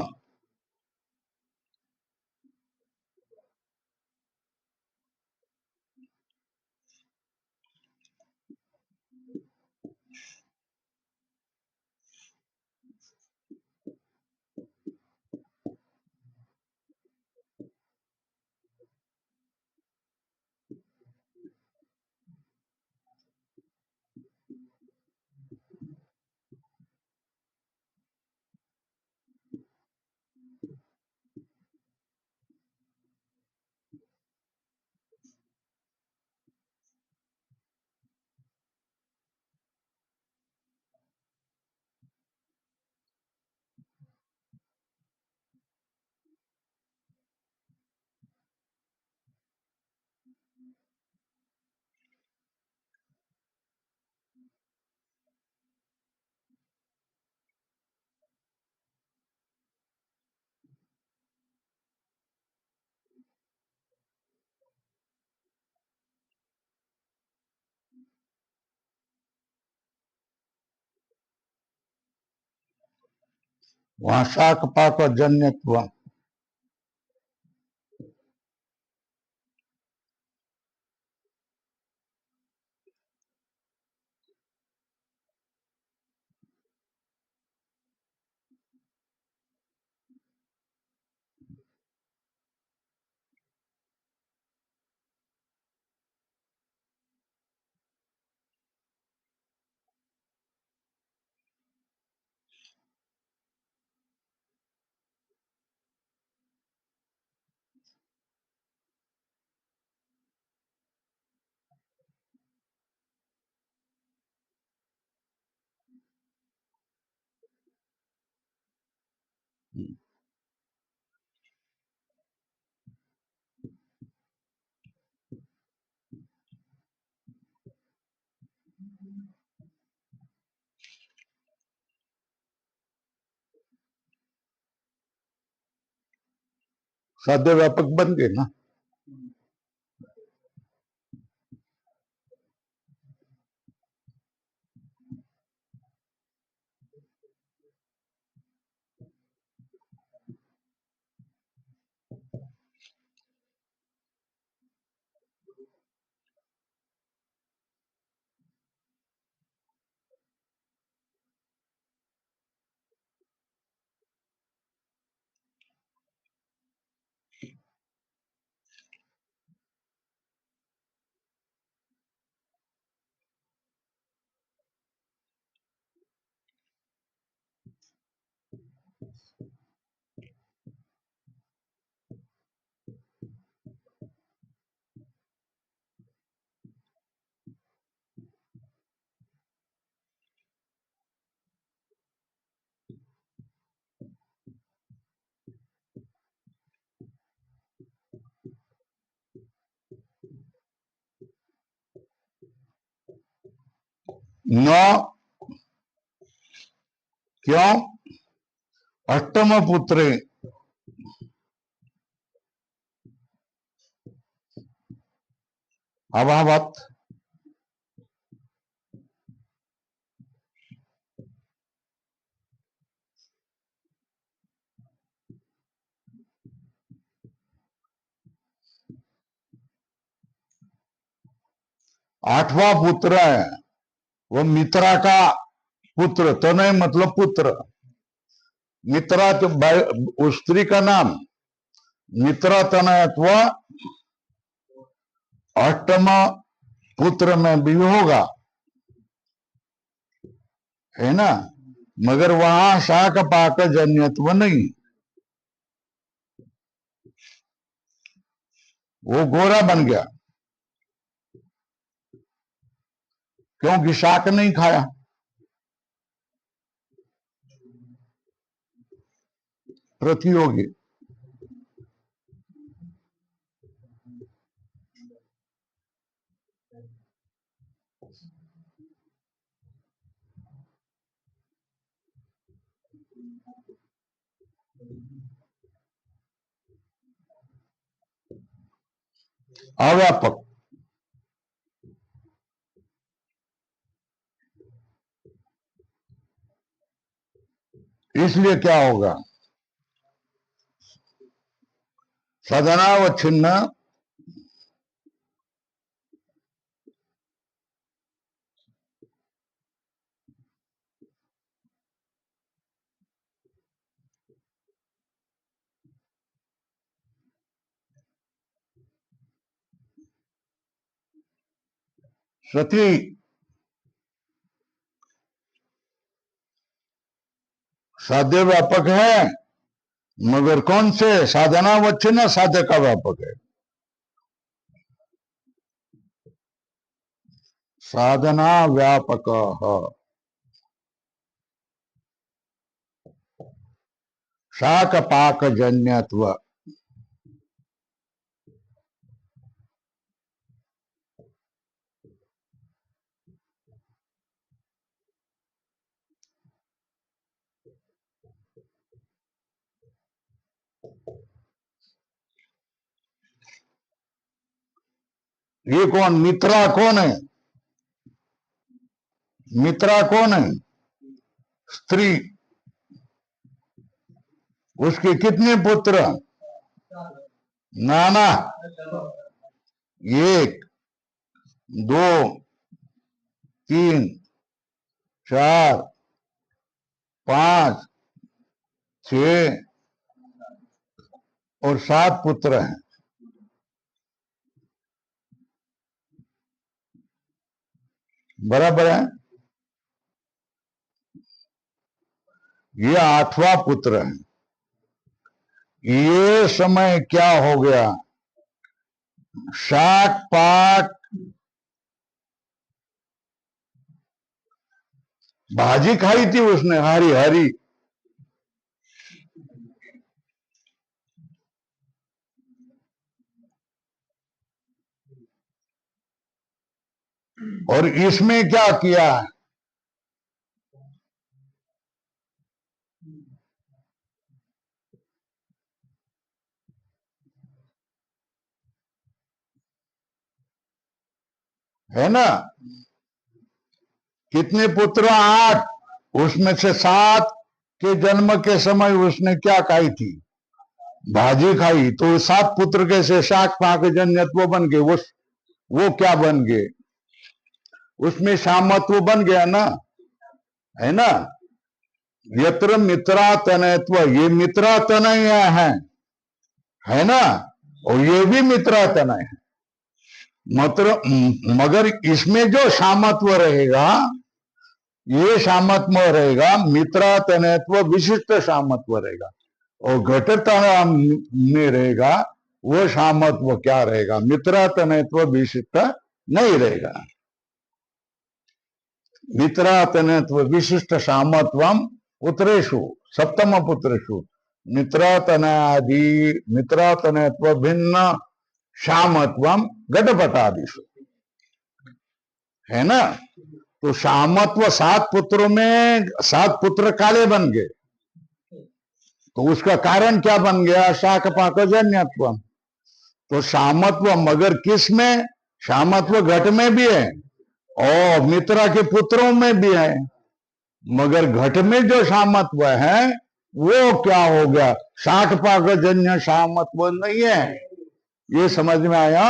वहां शाक पाक और जन्यत्व। साध्य व्यापक बन गए ना। न, क्यों? अष्टम पुत्रे अभावत, 8वां पुत्र है वो मित्रा का पुत्र, तनय मतलब पुत्र। मित्रा तो उस स्त्री का नाम मित्रा तनयत्व अष्टम पुत्र में भी होगा, है ना, मगर वहां शाक पाक जन्यत्व नहीं, वो गोरा बन गया क्योंकि शाक नहीं खाया। प्रतियोगी अव्यापक, इसलिए क्या होगा? सदनावच्छिन्न सती साध्य व्यापक है, मगर कौन से? साधनावच्छिन्न साध्य का व्यापक है। साधना व्यापक, शाक पाक जन्यत्व, ये कौन? मित्रा कौन है? मित्रा कौन है? स्त्री। उसके कितने पुत्र? नाना, 1 2 3 4 5 6 और 7 पुत्र हैं। बराबर है। ये 8वां पुत्र है। ये समय क्या हो गया? शाक पाक भाजी खाई थी उसने, हरी हरी, और इसमें क्या किया? है ना, कितने पुत्र? 8। उसमें से 7 के जन्म के समय उसने क्या खाई थी? भाजी खाई। तो 7 पुत्र कैसे शाक पाक जन्यत्व बन गए? वो क्या बन गए? उसमें सामत्व बन गया ना, है ना। यत्र मित्रा तनयत्व, ये मित्रा तनय है ना, और ये भी मित्रा तनय है। मगर इसमें जो सामत्व रहेगा, ये सामत्व रहेगा, मित्रा तनयत्व विशिष्ट सामत्व रहेगा, और घटता में रहेगा वो सामत्व क्या रहेगा? मित्रा तनयत्व विशिष्ट नहीं रहेगा। मित्रा तनयत्व विशिष्ट सामत्वम पुत्रेषु, सप्तम पुत्रेषु मित्रा तनयत्व भिन्न सामत्वम घटपटादिषु, है ना। तो शामत्व 7 पुत्रों में 7 पुत्र काले बन गए, तो उसका कारण क्या बन गया? शाक पाक जन्यत्व। तो शामत्व मगर किस में? शामत्व घट में भी है और मित्रा के पुत्रों में भी है, मगर घट में जो शामत्व है वो क्या हो गया? शाक पाक जन्य शामत्व नहीं है। ये समझ में आया?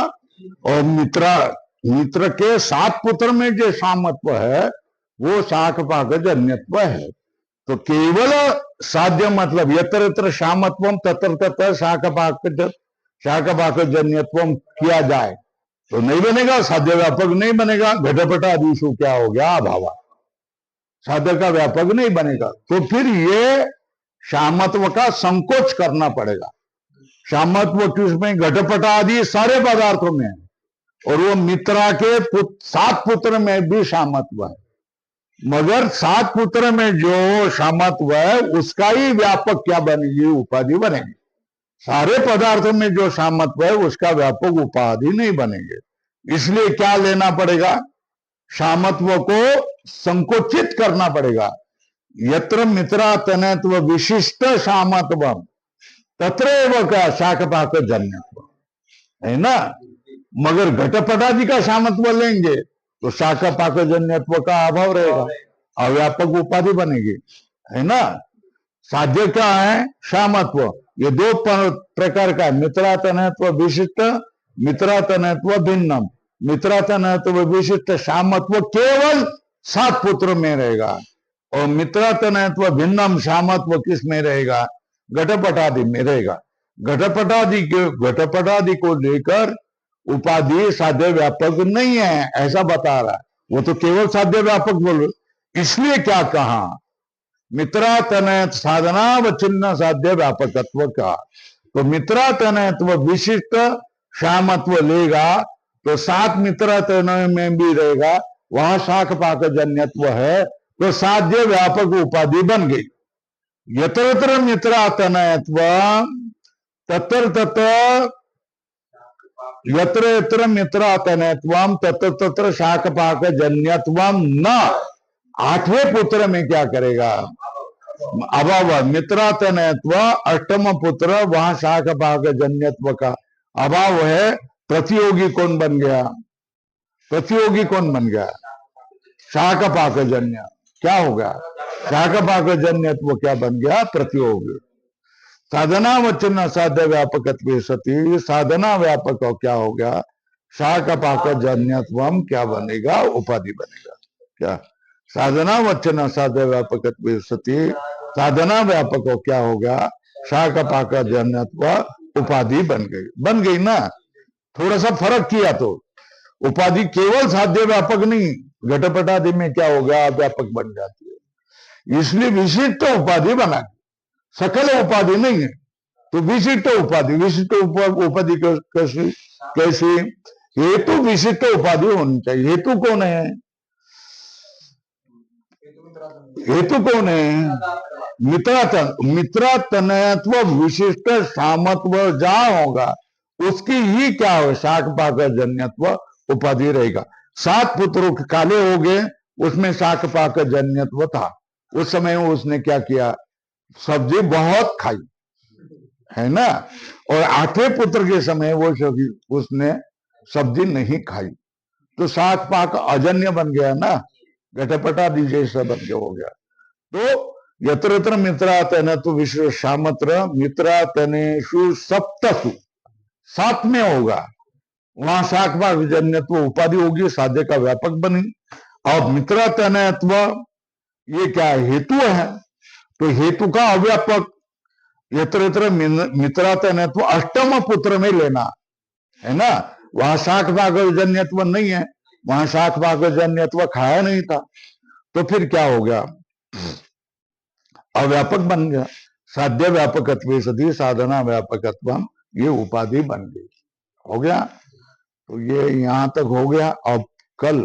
और मित्र के 7 पुत्र में जो शामत्व है वो शाक पाक जन्यत्व है। तो केवल साध्य मतलब यत्र यत्र शामत्वम तत्र तत्र शाक पाक जन्यत्वम किया जाए तो नहीं बनेगा, साध्य व्यापक नहीं बनेगा। घटपट आदिशु क्या हो गया? अभाव, साध्य का व्यापक नहीं बनेगा। तो फिर ये शामत्व का संकोच करना पड़ेगा। शामत्व किसमें? घटपट आदि सारे पदार्थों में है, और वो मित्रा के 7 पुत्र में भी शामत्व है, मगर 7 पुत्र में जो शामत्व है उसका ही व्यापक क्या बनेगी? उपाधि बनेगी। सारे पदार्थों में जो शामत्व है उसका व्यापक उपाधि नहीं बनेंगे। इसलिए क्या लेना पड़ेगा? शामत्व को संकोचित करना पड़ेगा। यत्र मित्रा तनत्व विशिष्ट शामत्व तत्रैव का शाकपाक जन्यत्व है ना। मगर घटपटादि का शामत्व लेंगे तो शाकपाक जन्यत्व का अभाव रहेगा, अव्यापक उपाधि बनेगी, है ना। साध्य क्या है? शामत्व। ये 2 प्रकार का है, मित्रातनत्व विशिष्ट, मित्रातनत्व भिन्नम। मित्रातनत्व विशिष्ट शामत्व केवल 7 पुत्र में रहेगा, और मित्रातनत्व भिन्नम शामत्व किस में रहेगा? घटपटादि में रहेगा। घटपटादि को लेकर उपाधि साध्य व्यापक नहीं है ऐसा बता रहा है, वो तो केवल साध्य व्यापक बोल। इसलिए क्या कहा? मित्रातनयत साधनावच्छिन्न साध्य व्यापकत्व का। तो मित्रातनयत्व विशिष्ट शामत्व लेगा तो 7 मित्रातनय में भी रहेगा, वहां शाक पाक जन्यत्व है, तो साध्य व्यापक उपाधि बन गई। यत्र मित्रातनयत्व तत्र तत्र यत्र यत्र मित्रातनयत्वम तत्र तत्र शाक पाक जन्यत्वम न। 8वें पुत्र में क्या करेगा? अभाव। मित्रातनयत्व 8म पुत्र, वहां शाक पाक जन्यत्व का अभाव है। प्रतियोगी कौन बन गया? प्रतियोगी कौन बन गया? शाक पाक जन्य। क्या हो गया? शाक पाक जन्यत्व क्या बन गया? प्रतियोगी। साधना वचन साध्य व्यापक सती, साधना व्यापक क्या हो गया? शाक पाक जन्यत्वम क्या बनेगा? उपाधि बनेगा। क्या? साधना वचन साध्य व्यापक सती, साधना व्यापक क्या हो गया? शाक पाक जन्यत्व उपाधि बन गई ना। थोड़ा सा फर्क किया तो उपाधि केवल साध्य व्यापक नहीं, घटपटादि में क्या हो गया? व्यापक बन जाती है। इसलिए विशिष्ट उपाधि बना, सकल उपाधि नहीं है। तो विशिष्ट उपाधि, विशिष्ट उपाधि कैसी? हेतु विशिष्ट उपाधि होनी चाहिए। हेतु कौन है? हेतु कौन है? मित्रातनयत्व विशिष्ट सामत्व जहां होगा उसकी ही क्या हो? शाक पाक जन्यत्व उपाधि रहेगा। 7 पुत्रों के काले हो गए, उसमें शाक पाक जन्यत्व था। उस समय उसने क्या किया? सब्जी बहुत खाई, है ना। और 8वें पुत्र के समय वो उसने सब्जी नहीं खाई, तो शाक पाक अजन्य बन गया ना, घटपटादि जैसा बन गया हो गया। तो यत्र यत्र मित्रातनत्व विश्व शामत्र मित्रातनेषु सप्तसु, 7 में होगा, वहां शाक पाक जन्यत्व उपाधि होगी, साध्य का व्यापक बनी। और मित्रातनत्व ये क्या है? हेतु है, तो हेतु का अव्यापक। यत्र यत्र मित्रातनत्व 8म पुत्र में लेना, है ना। वहां शाक पाक जन्यत्व नहीं है, वहां शाक पाक जन्यत्व खाया नहीं था, तो फिर क्या हो गया? अव्यापक बन गया। साध्य व्यापकत्व सदी साधना व्यापकत्व, ये उपाधि बन गई। हो गया। तो ये यहां तक हो गया। अब कल